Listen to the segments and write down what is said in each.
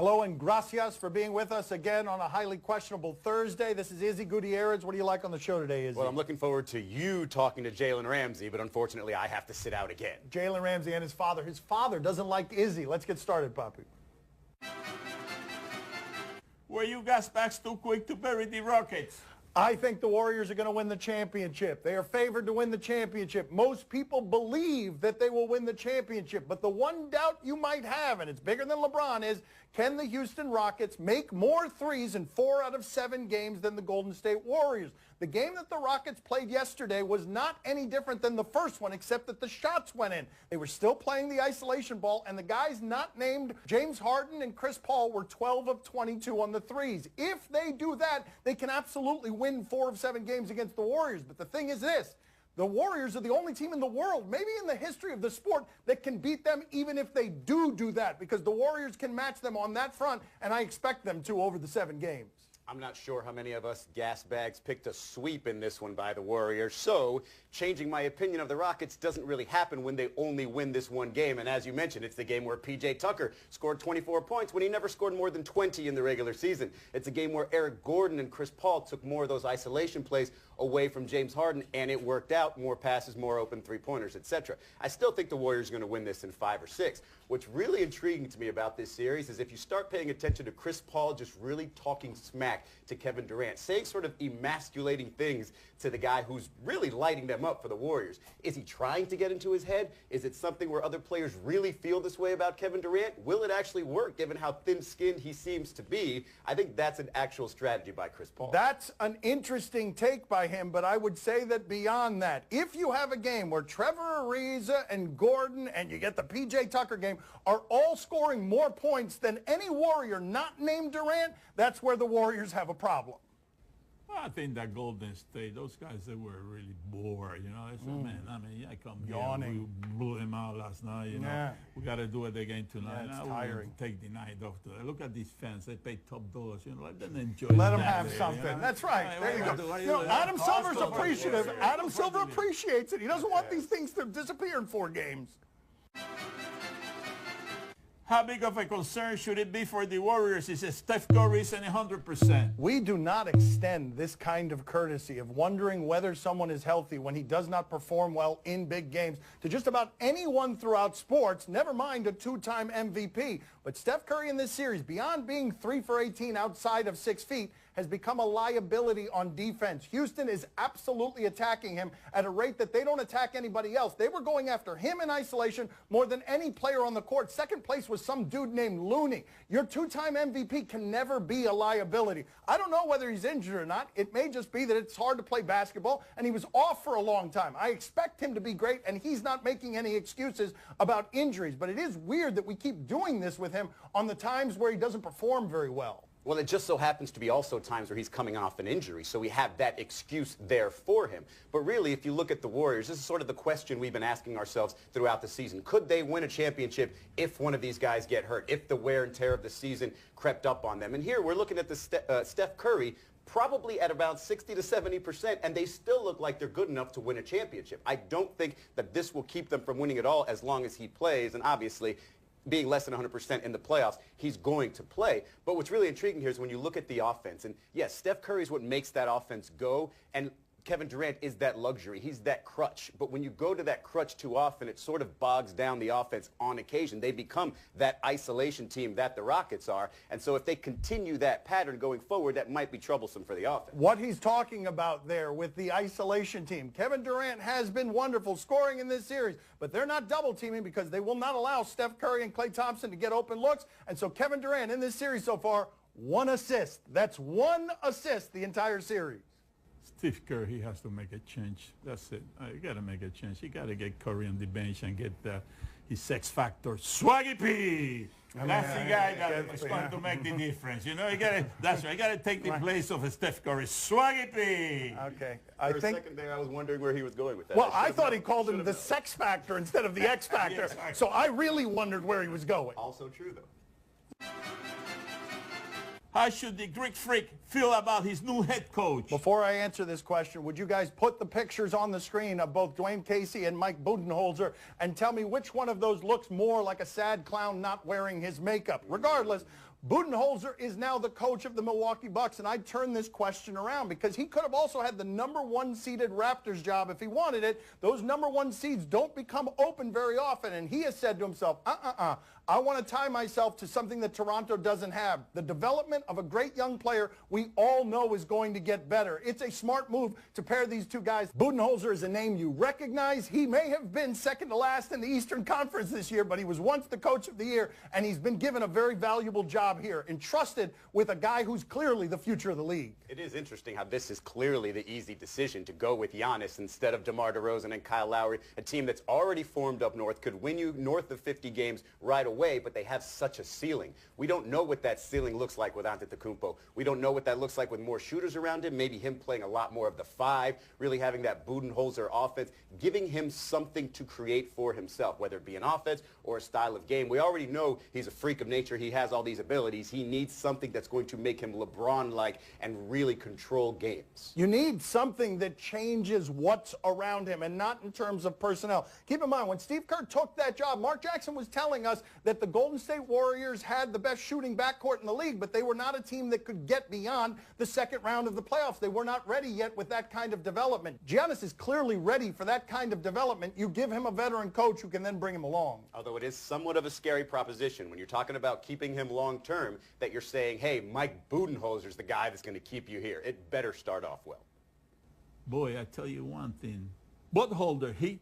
Hello and gracias for being with us again on a highly questionable Thursday. This is Izzy Gutierrez. What do you like on the show today, Izzy? Well, I'm looking forward to you talking to Jalen Ramsey, but unfortunately I have to sit out again. Jalen Ramsey and his father. His father doesn't like Izzy. Let's get started, Papi. Were you Gasbags too quick to bury the Rockets? I think the Warriors are going to win the championship. They are favored to win the championship. Most people believe that they will win the championship. But the one doubt you might have, and it's bigger than LeBron, is can the Houston Rockets make more threes in 4 out of 7 games than the Golden State Warriors? The game that the Rockets played yesterday was not any different than the first one, except that the shots went in. They were still playing the isolation ball, and the guys not named James Harden and Chris Paul were 12 of 22 on the threes. If they do that, they can absolutely win 4 of 7 games against the Warriors. But the thing is this. The Warriors are the only team in the world, maybe in the history of the sport, that can beat them even if they do that, because the Warriors can match them on that front, and I expect them to over the 7 games. I'm not sure how many of us Gasbags picked a sweep in this one by the Warriors, so changing my opinion of the Rockets doesn't really happen when they only win this one game. And as you mentioned, it's the game where P.J. Tucker scored 24 points when he never scored more than 20 in the regular season. It's a game where Eric Gordon and Chris Paul took more of those isolation plays away from James Harden, and it worked out. More passes, more open three-pointers, etc. I still think the Warriors are going to win this in 5 or 6. What's really intriguing to me about this series is if you start paying attention to Chris Paul just really talking smack to Kevin Durant, saying sort of emasculating things to the guy who's really lighting them up for the Warriors. Is he trying to get into his head? Is it something where other players really feel this way about Kevin Durant? Will it actually work given how thin-skinned he seems to be? I think that's an actual strategy by Chris Paul. That's an interesting take by him, but I would say that beyond that, if you have a game where Trevor Ariza and Gordon and you get the P.J. Tucker game are all scoring more points than any Warrior not named Durant, that's where the Warriors have a problem. Well, I think that Golden State, those guys, they were really bored, you know. They said, man, I mean, I come Yawning. here, we blew him out last night, you know. We got to do it again tonight. Yeah, it's Now tiring. Take the night off. Look at these fans. They pay top dollars, you know. Let them enjoy Let them that have day, something. You know? That's right. Hey, There you what go. do I You do? know, Adam Cost Silver's of appreciative. living. Adam Silver appreciates it. He doesn't want these things to disappear in 4 games. How big of a concern should it be for the Warriors? He says Steph Curry is 100%. We do not extend this kind of courtesy of wondering whether someone is healthy when he does not perform well in big games to just about anyone throughout sports, never mind a 2-time MVP. But Steph Curry in this series, beyond being 3 for 18 outside of 6 feet, has become a liability on defense. Houston is absolutely attacking him at a rate that they don't attack anybody else. They were going after him in isolation more than any player on the court. Second place was some dude named Looney. Your 2-time MVP can never be a liability. I don't know whether he's injured or not. It may just be that it's hard to play basketball, and he was off for a long time. I expect him to be great, and he's not making any excuses about injuries. But it is weird that we keep doing this with him on the times where he doesn't perform very well. Well, it just so happens to be also times where he's coming off an injury, so we have that excuse there for him. But really, if you look at the Warriors, this is sort of the question we've been asking ourselves throughout the season. Could they win a championship if one of these guys get hurt, if the wear and tear of the season crept up on them? And here we're looking at the Steph Curry, probably at about 60 to 70%, and they still look like they're good enough to win a championship. I don't think that this will keep them from winning it all as long as he plays, and obviously, being less than 100% in the playoffs, he's going to play. But what's really intriguing here is when you look at the offense, and yes, Steph Curry is what makes that offense go, and Kevin Durant is that luxury. He's that crutch. But when you go to that crutch too often, it sort of bogs down the offense on occasion. They become that isolation team that the Rockets are. And so if they continue that pattern going forward, that might be troublesome for the offense. What he's talking about there with the isolation team, Kevin Durant has been wonderful scoring in this series, but they're not double teaming because they will not allow Steph Curry and Klay Thompson to get open looks. And so Kevin Durant in this series so far, 1 assist. That's 1 assist the entire series. Steve Kerr, he has to make a change. That's it. You got to make a change. You got to get Curry on the bench and get his X factor, Swaggy P. That's the guy that is going to make the difference. You know, you got to. That's right. You got to take the place of Steph Curry, Swaggy P. Okay, For a second there, I was wondering where he was going with that. Well, I thought he called him the Sex Factor instead of the X Factor. Yes, so I really wondered where he was going. Also true, though. How should the Greek Freak feel about his new head coach? Before I answer this question, would you guys put the pictures on the screen of both Dwayne Casey and Mike Budenholzer and tell me which one of those looks more like a sad clown not wearing his makeup? Regardless, Budenholzer is now the coach of the Milwaukee Bucks, and I'd turn this question around because he could have also had the #1 seeded Raptors job if he wanted it. Those #1 seeds don't become open very often, and he has said to himself, I want to tie myself to something that Toronto doesn't have. The development of a great young player we all know is going to get better. It's a smart move to pair these two guys. Budenholzer is a name you recognize. He may have been second to last in the Eastern Conference this year, but he was once the coach of the year, and he's been given a very valuable job here, entrusted with a guy who's clearly the future of the league. It is interesting how this is clearly the easy decision to go with Giannis instead of DeMar DeRozan and Kyle Lowry, a team that's already formed up north, could win you north of 50 games right away, but they have such a ceiling. We don't know what that ceiling looks like with Antetokounmpo. We don't know what that looks like with more shooters around him, maybe him playing a lot more of the 5, really having that Budenholzer offense, giving him something to create for himself, whether it be an offense or a style of game. We already know he's a freak of nature. He has all these abilities. He needs something that's going to make him LeBron-like and really control games. You need something that changes what's around him and not in terms of personnel. Keep in mind, when Steve Kerr took that job, Mark Jackson was telling us that the Golden State Warriors had the best shooting backcourt in the league, but they were not a team that could get beyond the second round of the playoffs. They were not ready yet with that kind of development. Giannis is clearly ready for that kind of development. You give him a veteran coach who can then bring him along. Although it is somewhat of a scary proposition when you're talking about keeping him long-term, that you're saying, hey, Mike Budenholzer's the guy that's going to keep you here. It better start off well. Boy, I tell you one thing. Budenholzer, he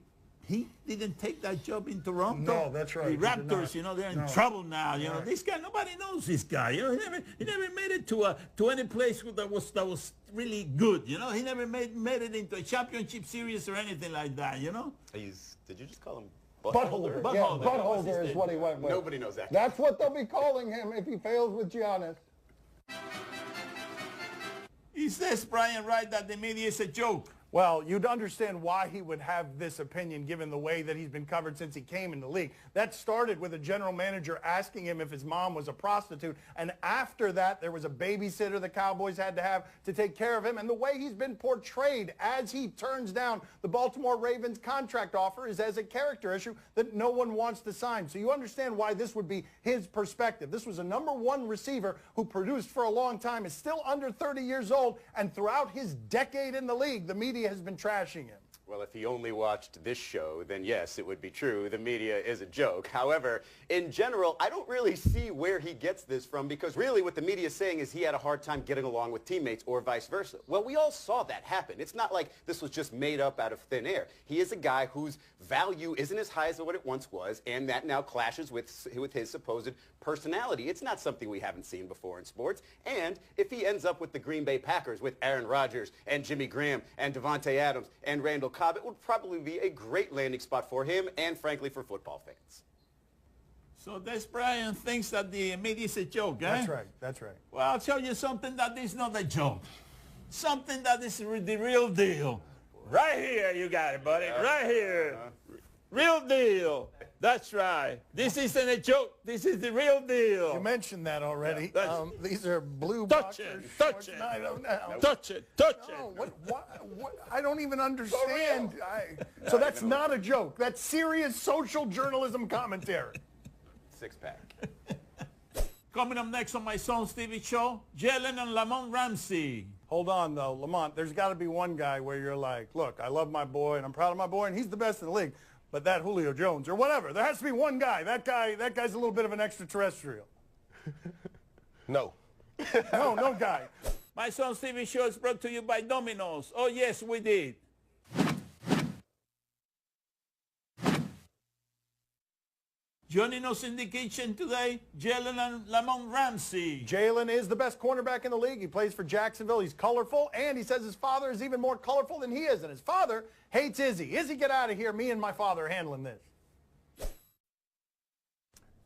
didn't take that job in Toronto. No, that's right. The Raptors, you know, they're in trouble now. You know, this guy, nobody knows this guy. You know, he never made it to any place that was really good. You know, he never made it into a championship series or anything like that. You know. Did you just call him Buttholder? Buttholder? Yeah, Buttholder is what he went with. Nobody knows that. That's what they'll be calling him if he fails with Giannis. Is this Brian right that the media is a joke? Well, you'd understand why he would have this opinion given the way that he's been covered since he came in the league. That started with a general manager asking him if his mom was a prostitute. And after that, there was a babysitter the Cowboys had to have to take care of him. And the way he's been portrayed as he turns down the Baltimore Ravens contract offer is as a character issue that no one wants to sign. So you understand why this would be his perspective. This was a #1 receiver who produced for a long time, is still under 30 years old, and throughout his decade in the league, the media has been trashing him. Well, if he only watched this show, then yes, it would be true. The media is a joke. However, in general, I don't really see where he gets this from because really what the media is saying is he had a hard time getting along with teammates or vice versa. Well, we all saw that happen. It's not like this was just made up out of thin air. He is a guy whose value isn't as high as what it once was, and that now clashes with his supposed personality. It's not something we haven't seen before in sports. And if he ends up with the Green Bay Packers with Aaron Rodgers and Jimmy Graham and Devontae Adams and Randall Cobb, it would probably be a great landing spot for him and, frankly, for football fans. So this Brian thinks that the media is a joke, eh? That's right. That's right. Well, I'll tell you something that is not a joke. Something that is the real deal. Right here, you got it, buddy. Right here. Real deal. That's right. This isn't a joke. This is the real deal. You mentioned that already. Yeah, these are blue touch boxers. it. Touch it. I don't know. Touch it. Touch No, it. what? I don't even understand. So that's not a joke. That's serious social journalism commentary. Six-pack. Coming up next on my son's TV show, Jalen and Lamont Ramsey. Hold on, though, Lamont. There's got to be one guy where you're like, look, I love my boy, and I'm proud of my boy, and he's the best in the league. But that Julio Jones or whatever, there has to be one guy. That guy's a little bit of an extraterrestrial. No. No guy. My son's TV show is brought to you by Domino's. Oh, yes, we did. Joining us in the kitchen today, Jalen and Lamont Ramsey. Jalen is the best cornerback in the league. He plays for Jacksonville. He's colorful, and he says his father is even more colorful than he is, and his father hates Izzy. Izzy, get out of here. Me and my father are handling this.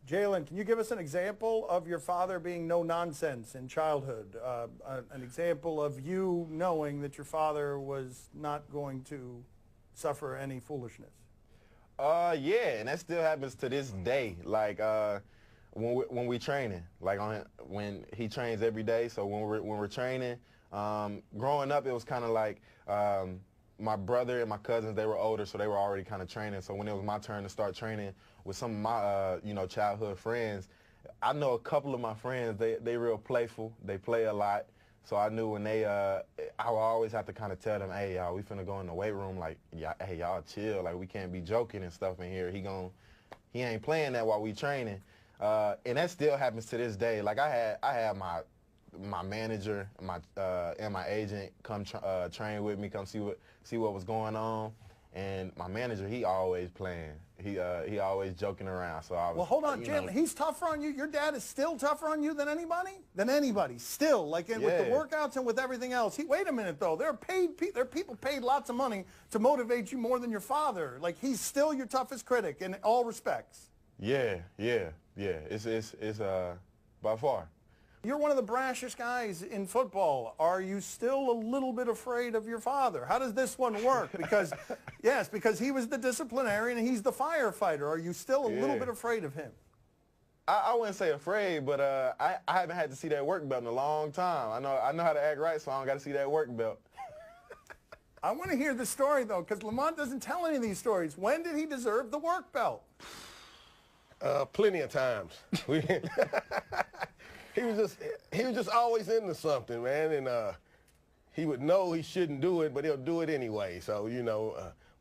Jalen, can you give us an example of your father being no nonsense in childhood? An example of you knowing that your father was not going to suffer any foolishness. Yeah, and that still happens to this day. Like when we training, like when he trains every day. So when we're training, growing up, it was kind of like my brother and my cousins. They were older, so they were already kind of training. So when it was my turn to start training with some of my childhood friends, I know a couple of my friends, they real playful. They play a lot. So I knew when they, I would always have to kind of tell them, hey, y'all, we finna go in the weight room. Like, yeah, hey, y'all chill. Like, we can't be joking and stuff in here. He ain't playing that while we training. And that still happens to this day. Like, I had my manager, and my agent come train with me, come see what was going on. And my manager, he always playing. He always joking around. So I was, well, hold on, Jalen. He's tougher on you. Your dad is still tougher on you than anybody? Than anybody. Still, like with the workouts and with everything else. Wait a minute, though. There are people paid lots of money to motivate you more than your father. Like, he's still your toughest critic in all respects. Yeah. It's by far. You're one of the brashest guys in football. Are you still a little bit afraid of your father? How does this one work? Because, yes, because he was the disciplinarian and he's the firefighter. Are you still a little bit afraid of him? I wouldn't say afraid, but I haven't had to see that work belt in a long time. I know how to act right, so I don't got to see that work belt. I want to hear the story, though, because Lamont doesn't tell any of these stories. When did he deserve the work belt? Plenty of times. He was just always into something, man, and he would know he shouldn't do it, but he'll do it anyway. So,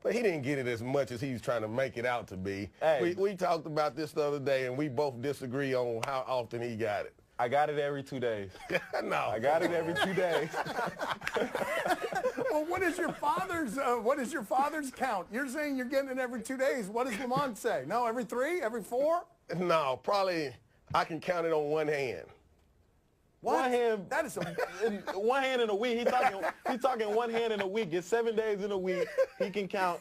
but he didn't get it as much as he was trying to make it out to be. Hey. We talked about this the other day, and we both disagree on how often he got it. I got it every 2 days. No. I got it every 2 days. Well, what is your father's count? You're saying you're getting it every 2 days. What does Lamont say? No, every 3? Every 4? No, probably I can count it on one hand. What? One hand. That is one hand in a week. He talking 1 hand in a week. It's 7 days in a week. He can count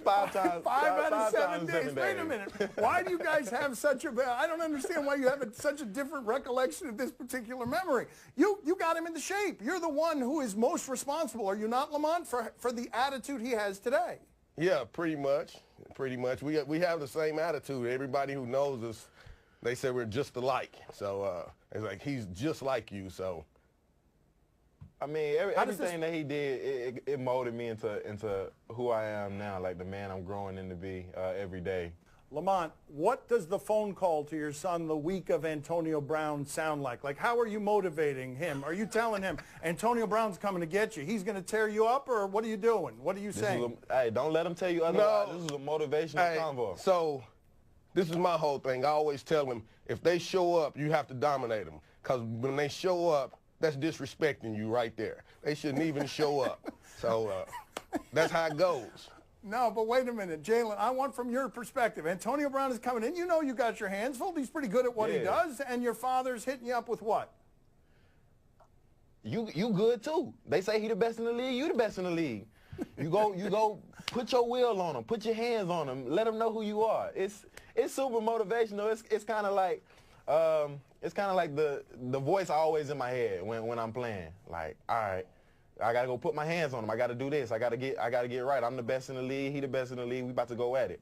5 times. Five out of 7 days. Wait a minute. Why do you guys have such a? I don't understand why you have such a different recollection of this particular memory. You got him into shape. You're the one who is most responsible. Are you not, Lamont, for the attitude he has today? Yeah, pretty much. Pretty much. We have the same attitude. Everybody who knows us, they say we're just alike. So it's like he's just like you. So I mean, everything that he did, it molded me into who I am now, like the man I'm growing into be every day. Lamont, what does the phone call to your son the week of Antonio Brown sound like? Like, how are you motivating him? Are you telling him, Antonio Brown's coming to get you, he's going to tear you up, or what are you doing? What are you saying? Hey, don't let him tell you otherwise. This is a motivational convo. So this is my whole thing. I always tell them, if they show up, you have to dominate them. Because when they show up, that's disrespecting you right there. They shouldn't even show up. So that's how it goes. No, but wait a minute, Jalen, I want from your perspective. Antonio Brown is coming in. You know you got your hands full. He's pretty good at what he does, and your father's hitting you up with what? You good too. They say he the best in the league. You the best in the league. You go put your will on him. Put your hands on him. Let him know who you are. It's super motivational. It's kind of like the voice always in my head when I'm playing. Like, all right, I gotta go put my hands on him. I gotta do this. I gotta get right. I'm the best in the league. He the best in the league. We about to go at it.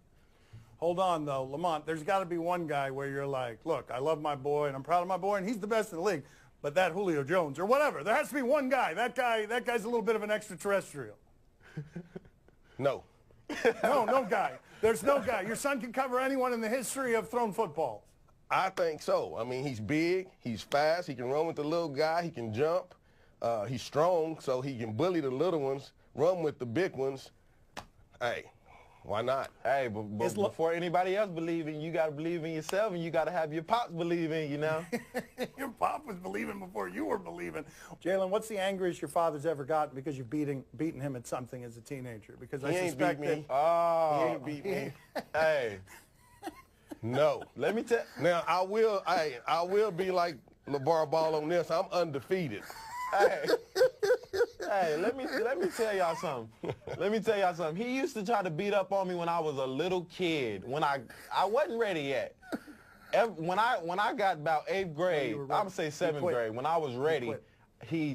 Hold on, though. Lamont, there's got to be one guy where you're like, look, I love my boy, and I'm proud of my boy, and he's the best in the league. But that Julio Jones or whatever, there has to be one guy. That guy's a little bit of an extraterrestrial. No. No guy. There's no guy. Your son can cover anyone in the history of thrown footballs. I think so. I mean, he's big. He's fast. He can run with the little guy. He can jump. He's strong, so he can bully the little ones, run with the big ones. Hey, why not? Hey, but before anybody else believe in you, got to believe in yourself, and you got to have your pops believe in you now. Your pop was believing before you were believing. Jalen, what's the angriest your father's ever gotten because you've beaten him at something as a teenager? Because He I ain't suspect beat me. that. He ain't beat me. Hey, No. let me tell. Now, I will be like LeVar Ball on this. I'm undefeated. Hey, let me tell y'all something. Let me tell y'all something. He used to try to beat up on me when I was a little kid. When I wasn't ready yet. When I got about 8th grade, I'm gonna say 7th grade. When I was ready,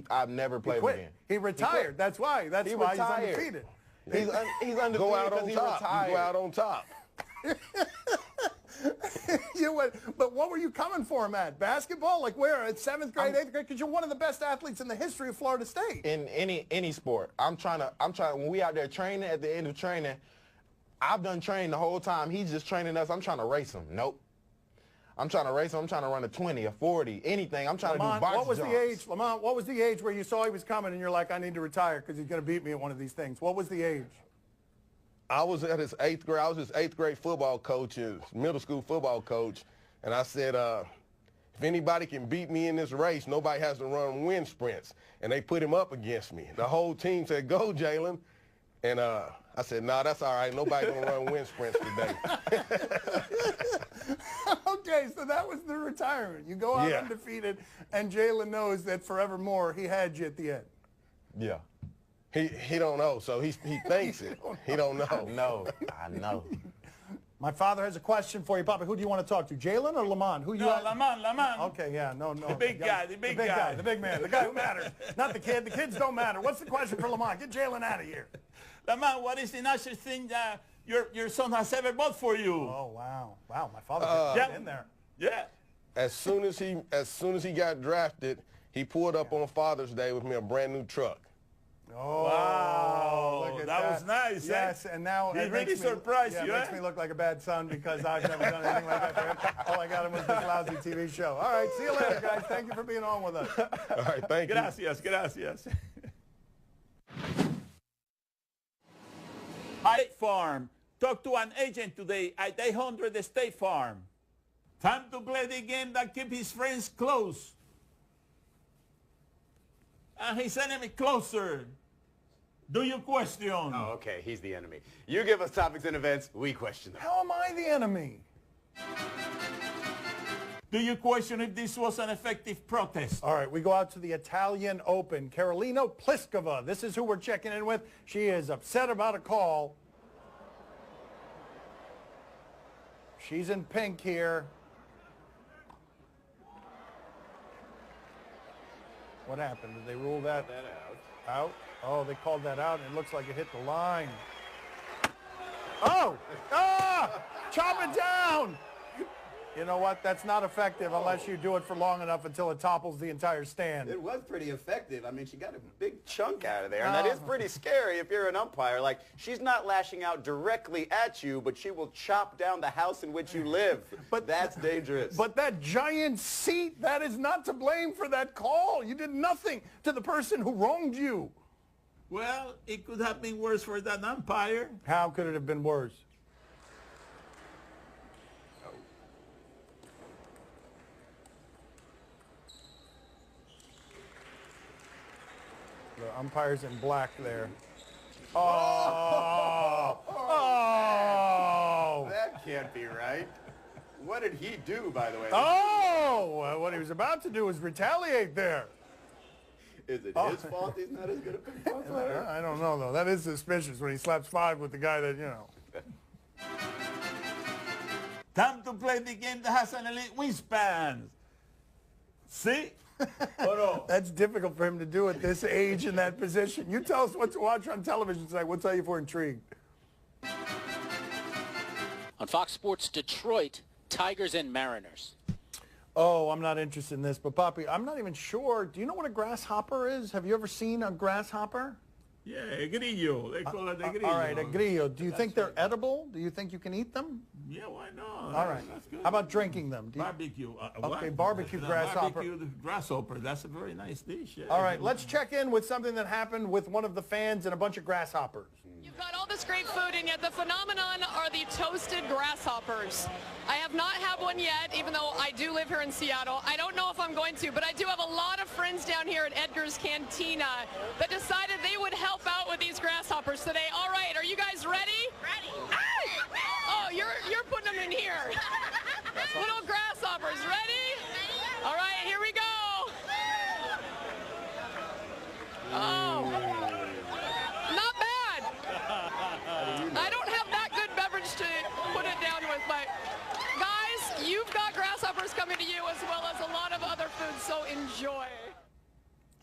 I've never played again. He retired. That's why. That's why he's undefeated. He's undefeated. Go out on he top. retired. You go out on top. But what were you coming for him at? Basketball? Like where? At 7th grade, 8th grade? Because you're one of the best athletes in the history of Florida State. In any sport. I'm trying when we out there training, at the end of training, I've done training the whole time. He's just training us. I'm trying to race him. Nope. I'm trying to race him. I'm trying to run a 20, a 40, anything. I'm trying to do box what was jumps. the age, Lamont? What was the age where you saw he was coming and you're like, I need to retire because he's going to beat me at one of these things? What was the age? I was at his 8th grade. I was his 8th grade football coach, his middle school football coach, and I said, if anybody can beat me in this race, nobody has to run wind sprints. And they put him up against me. The whole team said, go, Jalen. And I said, nah, that's all right. Nobody gonna run wind sprints today. Okay, so that was the retirement. You go out undefeated, and Jalen knows that forevermore he had you at the end. Yeah. He don't know, so he thinks it. He don't know. No, I know. My father has a question for you, Papa. Who do you want to talk to, Jalen or Lamont? Who you? No, Lamont. Okay, yeah, no. The big guy, the big guy. The big man, the guy who matters. Not the kid. The kids don't matter. What's the question for Lamont? Get Jalen out of here. Lamont, what is the nicest thing that your son has ever bought for you? Oh, wow. Wow, my father got in there. Yeah. As soon as he got drafted, he pulled up on Father's Day with me a brand new truck. Oh, wow, look at that was nice. Yes, and now he it really makes surprised you. It makes me look like a bad son because I've never done anything like that for him. All I got him was this lousy TV show. All right, see you later, guys. Thank you for being on with us. All right, thank you. Gracias. State Farm. Talk to an agent today at 800 State Farm. Time to play the game that keeps his friends close and his enemy closer. Do you question? Oh, okay, he's the enemy. You give us topics and events, we question them. How am I the enemy? Do you question if this was an effective protest? All right, we go out to the Italian Open. Carolina Pliskova, this is who we're checking in with. She is upset about a call. She's in pink here. What happened? Did they rule that out? Oh, they called that out, and it looks like it hit the line. Oh! Ah! Chop it down! You know what? That's not effective unless you do it for long enough until it topples the entire stand. It was pretty effective. I mean, she got a big chunk out of there, and that is pretty scary if you're an umpire. Like, she's not lashing out directly at you, but she will chop down the house in which you live. But that's dangerous. But that giant seat, that is not to blame for that call. You did nothing to the person who wronged you. Well, it could have been worse for that umpire. How could it have been worse? The umpire's in black there. Oh! Oh! That can't be right. What did he do, by the way? Oh! What he was about to do was retaliate there. Is it his fault he's not as good a ping-pong player? I don't know, though. That is suspicious when he slaps 5 with the guy that, you know. Time to play the game that has an elite wingspan. See? Oh, no. That's difficult for him to do at this age in that position. You tell us what to watch on television tonight. We'll tell you if we're intrigued. On Fox Sports Detroit, Tigers and Mariners. Oh, I'm not interested in this. But, Poppy, I'm not even sure. Do you know what a grasshopper is? Have you ever seen a grasshopper? Yeah, a grillo. They call it a grillo. All right, a grillo. Do you think they're edible? Do you think you can eat them? Yeah, why not? All right. That's good. How about drinking them? Barbecue. Okay, barbecue grasshopper. Barbecue grasshopper. That's a very nice dish. Yeah. All right, let's check in with something that happened with one of the fans and a bunch of grasshoppers. You've got all this great food, and yet the phenomenon are the toasted grasshoppers. I have not had one yet, even though I do live here in Seattle. I don't know if I'm going to, but I do have a lot of friends down here at Edgar's Cantina that decided they would help out with these grasshoppers today. All right, are you guys ready? Ready. Oh, you're putting them in here. Little grasshoppers, ready? All right, here we go. Oh. Not bad. I don't have that good beverage to put it down with, but guys, you've got grasshoppers coming to you as well as a lot of other foods, so enjoy.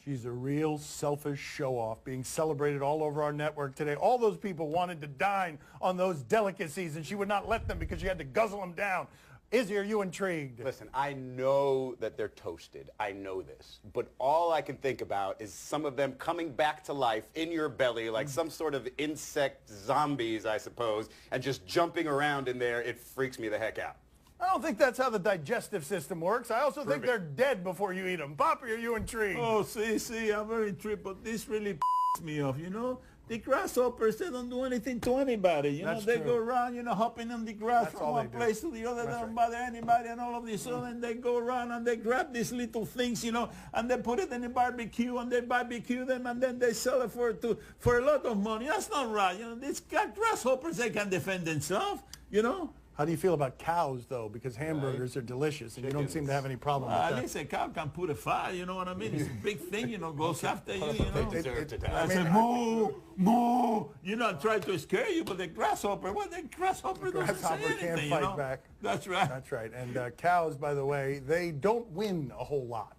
She's a real selfish show-off being celebrated all over our network today. All those people wanted to dine on those delicacies, and she would not let them because she had to guzzle them down. Izzy, are you intrigued? Listen, I know that they're toasted. I know this. But all I can think about is some of them coming back to life in your belly like some sort of insect zombies, I suppose, and just jumping around in there. It freaks me the heck out. I don't think that's how the digestive system works. I also think they're dead before you eat them. Poppy, are you intrigued? Oh, see, I'm very intrigued, but this really pisses me off, you know? The grasshoppers, they don't do anything to anybody, you know? They go around, you know, hopping on the grass from one place to the other. They don't bother anybody, and all of this. So then they go around and they grab these little things, you know, and they put it in the barbecue, and they barbecue them, and then they sell it for a lot of money. That's not right, you know? These grasshoppers, they can defend themselves, you know? How do you feel about cows, though? Because hamburgers are delicious, and you don't seem to have any problem with that. At least a cow can put a fire, you know what I mean? It's a big thing, you know, goes after you, you know. They deserve to die. I say, moo, moo. You know, try to scare you, but the grasshopper, the grasshopper doesn't say anything, can't you fight know? back. That's right. That's right. And cows, by the way, they don't win a whole lot.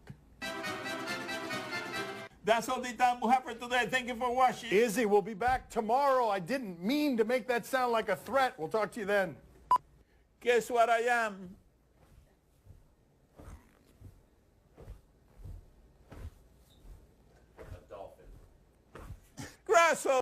That's all the time we have for today. Thank you for watching. Izzy, we'll be back tomorrow. I didn't mean to make that sound like a threat. We'll talk to you then. Guess what I am? A dolphin. Grasshopper.